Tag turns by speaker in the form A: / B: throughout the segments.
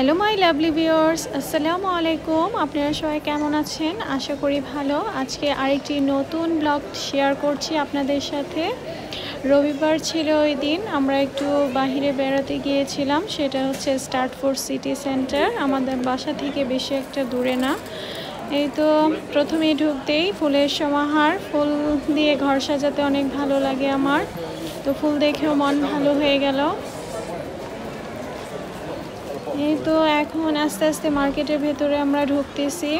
A: Hello my lovely viewers, আসসালামু আলাইকুম। আপনারা সবাই কেমন আছেন? আশা করি ভালো। আজকে আরেকটি নতুন ব্লগ শেয়ার করছি আপনাদের সাথে। রবিবার ছিল ওই দিন, আমরা একটু বাহিরে বেড়াতে গিয়েছিলাম। সেটা হচ্ছে স্টার্টফোর্ড সিটি সেন্টার, আমাদের বাসা থেকে বেশি একটা দূরে না। এই তো প্রথমেই ঢুকতেই ফুলের সমাহার, ফুল দিয়ে ঘর সাজাতে অনেক ভালো লাগে আমার, তো ফুল দেখেও মন ভালো হয়ে গেল। এই তো এখন আস্তে আস্তে মার্কেটের ভেতরে আমরা ঢুকতেছি।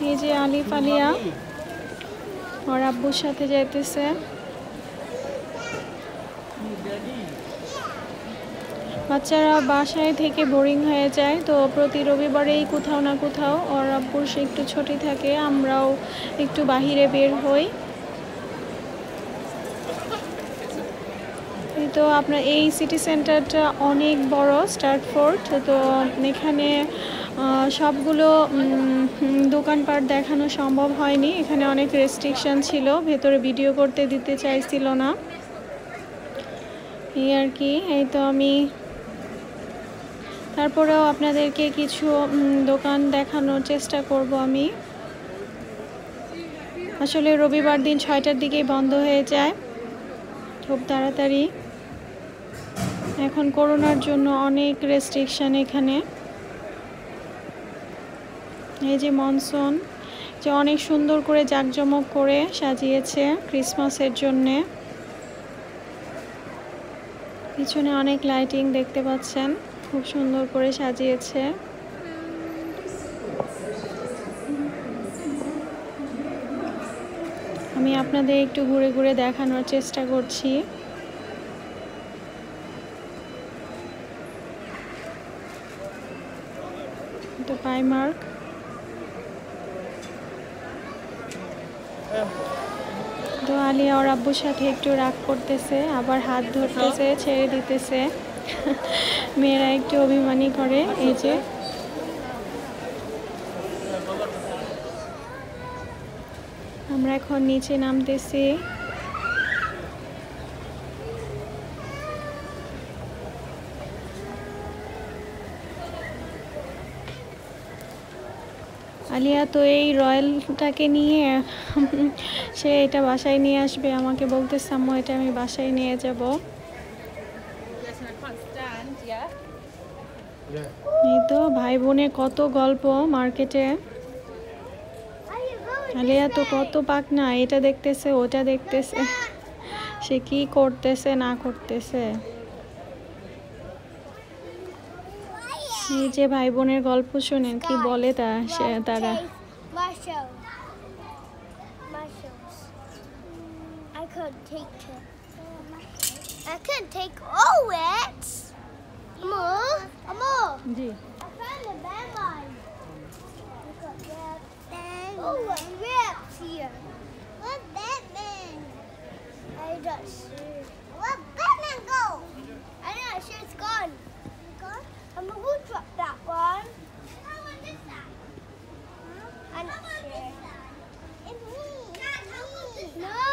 A: এই যে আলিফ আলিয়া ওর আব্বুর সাথে যাইতেছে। বাচ্চারা বাসায় থেকে বোরিং হয়ে যায়, তো প্রতি রবিবারেই কোথাও না কোথাও ওর আব্বুর সে একটু ছুটি থাকে, আমরাও একটু বাহিরে বের হই। তো আপনার এই সিটি সেন্টারটা অনেক বড়, স্টার্টফোর্ড। তো এখানে সবগুলো দোকানপাট দেখানো সম্ভব হয়নি, এখানে অনেক রেস্ট্রিকশন ছিল, ভেতরে ভিডিও করতে দিতে চাইছিল না, এই আর কি। এই তো আমি তারপরেও আপনাদেরকে কিছু দোকান দেখানোর চেষ্টা করব আমি। আসলে রবিবার দিন 6টার দিকেই বন্ধ হয়ে যায় খুব তাড়াতাড়ি। এখন করোনার জন্য অনেক রেস্ট্রিকশন এখানে। এই যে মনসুন, যে অনেক সুন্দর করে জাঁকজমক করে সাজিয়েছে ক্রিসমাসের জন্যে। পিছনে অনেক লাইটিং দেখতে পাচ্ছেন, খুব সুন্দর করে সাজিয়েছে। আমি আপনাদের একটু ঘুরে ঘুরে দেখানোর চেষ্টা করছি। তো প্রাইমার্ক, তো আলিয়া ওর আব্বুর সাথে একটু রাগ করতেছে, আবার হাত ধরতেছে, ছেড়ে দিতেছে। মেয়েরা একটু অভিমানী করে। এই যে আমরা এখন নিচে নামতেছি। আলিয়া তো এই রয়্যালটাকে নিয়ে সে এটা বাসায় নিয়ে আসবে, আমাকে বলতেছে আম্মু এটা আমি বাসায় নিয়ে যাব। এই তো ভাই বোনের কত গল্প মার্কেটে। আলিয়া তো কত পাকনা, এটা দেখতেছে ওটা দেখতেছে, সে কি করতেছে না করতেছে। এই যে ভাই বোনের গল্প শুনেন কি বলে তারা।
B: I can take all it. Amor.
A: G.
B: I found a Batman. Look at that. Oh, and Rex here. What Batman? I don't see. Where Batman go? I'm not sure it's gone. Gone? I'm gonna drop that one. How one is that? I'm not sure. It's me. No.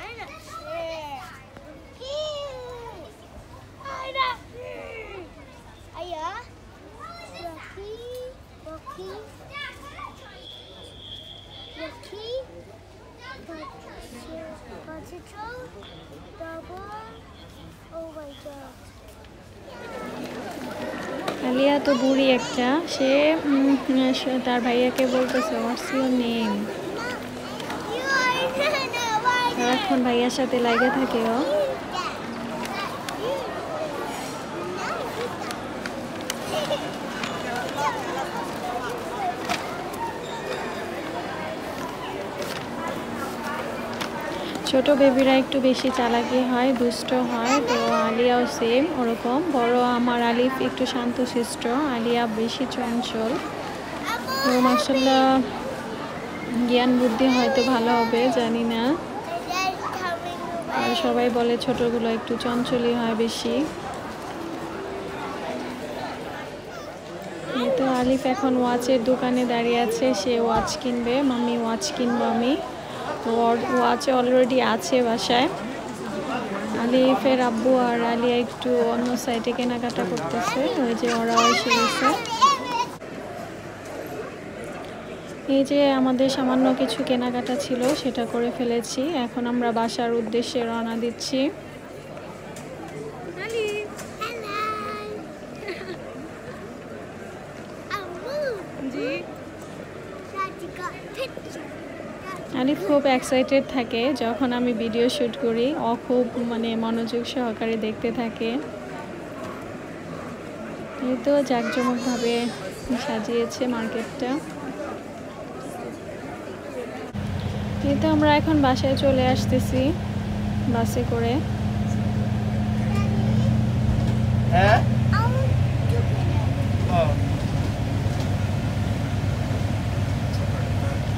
B: I'm not sure. I'm not sure. Aya. Rocky. Rocky. Rocky. Potato. Double. Oh my god.
A: Alia তো বুড়ি একটা, সে তার ভাইয়াকে বলতেছে what's your name. এখন ভাইয়ার সাথে লাগে থাকে ও। ছোট বেবিরা একটু বেশি চালাকি হয়, দুষ্ট হয়, তো আলিয়াও সেম ওরকম। বড় আমার আলিফ একটু শান্তশিষ্ট, আলিয়া বেশি চঞ্চল। তো মাশাআল্লাহ জ্ঞান বুদ্ধি হয়তো ভালো হবে, জানি না। আর সবাই বলে ছোটগুলো একটু চঞ্চলই হয় বেশি। তো আলিফ এখন ওয়াচের দোকানে দাঁড়িয়ে আছে, সে ওয়াচ কিনবে। মাম্মি ওয়াচ কিনবো আমি। ওয়াচ অলরেডি আছে বাসায়। আলিফের আব্বু আর আলিয়া একটু অন্য সাইডে কেনাকাটা করতেছে, ওই যে ওরাও এসে গেছে। এই যে আমাদের সামান্য কিছু কেনাকাটা ছিল সেটা করে ফেলেছি, এখন আমরা বাসার উদ্দেশ্যে রওনা দিচ্ছি। আলিফ খুব এক্সাইটেড থাকে যখন আমি ভিডিও শ্যুট করি, ও খুব মনোযোগ সহকারে দেখতে থাকে। এই তো জাঁকজমকভাবে সাজিয়েছে মার্কেটটা। এই তো আমরা এখন বাসায় চলে আসতেছি বাসে করে।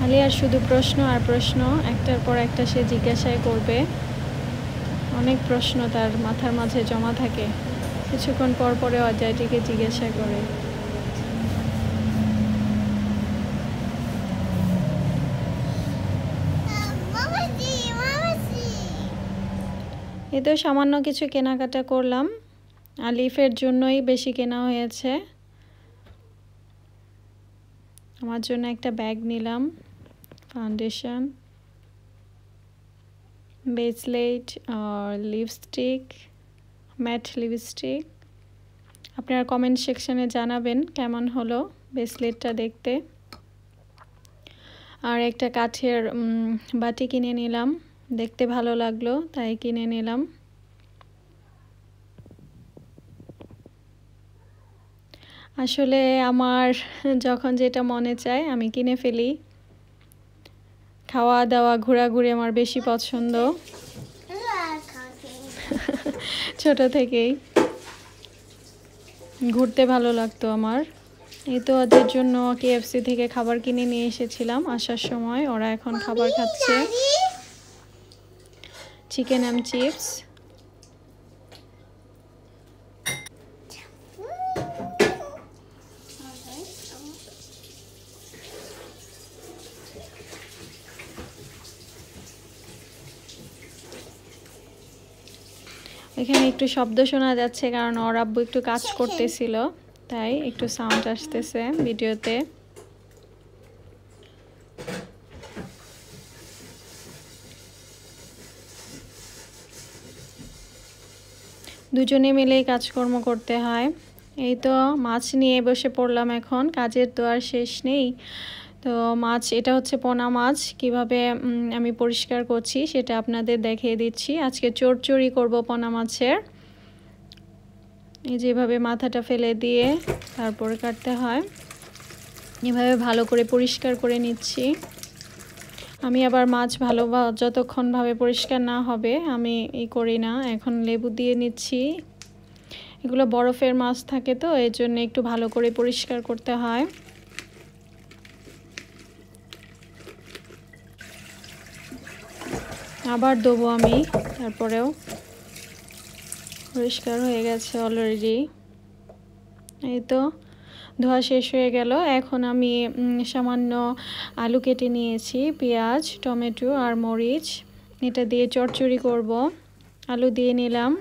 A: আলিয়ার শুধু প্রশ্ন আর প্রশ্ন, একটার পর একটা সে জিজ্ঞাসাই করবে। অনেক প্রশ্ন তার মাথার মাঝে জমা থাকে, কিছুক্ষণ পর পরে অজয়টিকে জিজ্ঞাসা করে। এই তো সামান্য কিছু কেনাকাটা করলাম, আলিফের জন্যই বেশি কেনা হয়েছে। আমার জন্য একটা ব্যাগ নিলাম, ফাউন্ডেশন, ব্রেসলেট আর লিপস্টিক, ম্যাট লিপস্টিক। আপনারা কমেন্ট সেকশনে জানাবেন কেমন হলো ব্রেসলেটটা দেখতে। আর একটা কাঠের বাটি কিনে নিলাম, দেখতে ভালো লাগলো তাই কিনে নিলাম। আসলে আমার যখন যেটা মনে চায় আমি কিনে ফেলি। খাওয়া দাওয়া ঘোরাঘুরি আমার বেশি পছন্দ ছোট থেকেই ঘুরতে ভালো লাগতো আমার। এই তো ওদের জন্য KFC থেকে খাবার কিনে নিয়ে এসেছিলাম আসার সময়, ওরা এখন খাবার খাচ্ছে, চিকেন অ্যান্ড চিপস। এখানে একটু শব্দ শোনা যাচ্ছে কারণ ওর আব্বু একটু কাজ করতেছিল, তাই একটু সাউন্ড আসতেছে ভিডিওতে। দুজনে মিলেই কাজকর্ম করতে হয়। এই তো মাছ নিয়ে বসে পড়লাম এখন, কাজের তো আর শেষ নেই। তো মাছ, এটা হচ্ছে পোনা মাছ, কিভাবে আমি পরিষ্কার করছি সেটা আপনাদের দেখিয়ে দিচ্ছি। আজকে চচ্চড়ি করব পোনা মাছের। এই যেভাবে মাথাটা ফেলে দিয়ে তারপরে কাটতে হয়, এভাবে ভালো করে পরিষ্কার করে নিচ্ছি। আমি আবার মাছ যতক্ষণভাবে পরিষ্কার না হবে আমি করি না। এখন লেবু দিয়ে নিচ্ছি, এগুলো বরফের মাছ থাকে তো এই জন্য একটু ভালো করে পরিষ্কার করতে হয়। আবার দেবো আমি, তারপরেও পরিষ্কার হয়ে গেছে অলরেডি। এই তো ধোয়া শেষ হয়ে গেল। এখন আমি সামান্য আলু কেটে নিয়েছি, পেঁয়াজ, টমেটো আর মরিচ, এটা দিয়ে চচ্চড়ি করব। আলু দিয়ে নিলাম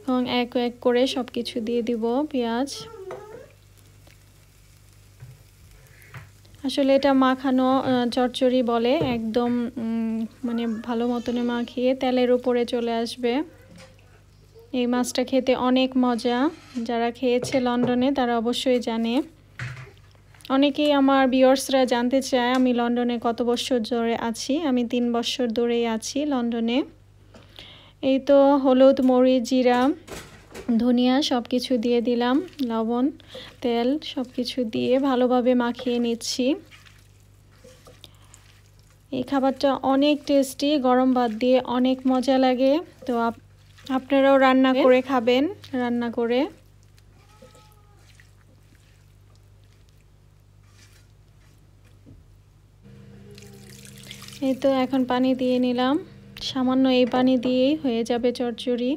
A: এবং এক এক করে সব কিছু দিয়ে দিব। পেঁয়াজ, আসলে এটা মাখানো চচ্চড়ি বলে, একদম ভালো মতনে মাখিয়ে তেলের উপরে চলে আসবে। এই মাছটা খেতে অনেক মজা, যারা খেয়েছে লন্ডনে তারা অবশ্যই জানে। অনেকেই আমার ভিউয়ার্সরা জানতে চায় আমি লন্ডনে কত বছর ধরে আছি। আমি 3 বছর ধরেই আছি লন্ডনে। এই তো হলুদ, মরিচ, জিরা, ধনিয়া সব কিছু দিয়ে দিলাম, লবণ, তেল সব কিছু দিয়ে ভালোভাবে মাখিয়ে নিচ্ছি। এই খাবারটা অনেক টেস্টি, গরম ভাত দিয়ে অনেক মজা লাগে। তো আপনারাও রান্না করে খাবেন, রান্না করে। এই তো এখন পানি দিয়ে নিলাম, সামান্য এই পানি দিয়েই হয়ে যাবে চচ্চড়ি।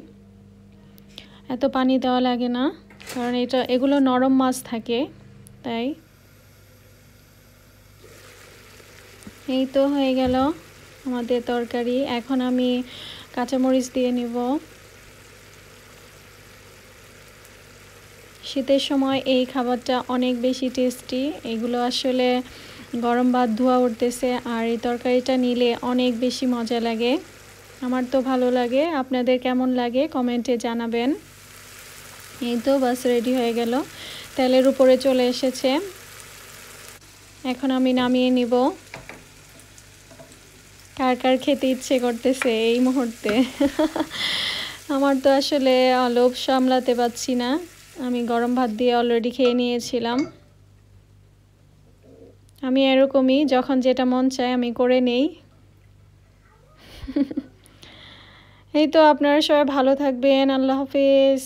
A: এত পানি দেওয়া লাগে না, কারণ এগুলো নরম মাছ থাকে তাই। এই তো হয়ে গেল আমাদের তরকারি। এখন আমি কাঁচামরিচ দিয়ে নিব। শীতের সময় এই খাবারটা অনেক বেশি টেস্টি। এগুলো আসলে গরম ভাত ধোয়া উঠতেছে, আর এই তরকারিটা নিলে অনেক বেশি মজা লাগে। আমার তো ভালো লাগে, আপনাদের কেমন লাগে কমেন্টে জানাবেন। এই তো বাস রেডি হয়ে গেল, তেলের উপরে চলে এসেছে। এখন আমি নামিয়ে নিব। কার কার খেতে ইচ্ছে করতেছে এই মুহূর্তে? আমার তো আসলে লোভ সামলাতে পারছি না। আমি গরম ভাত দিয়ে অলরেডি খেয়ে নিয়েছিলাম। আমি এরকমই, যখন যেটা মন চায় আমি করে নেই। এই তো, আপনারা সবাই ভালো থাকবেন। আল্লাহ হাফেজ।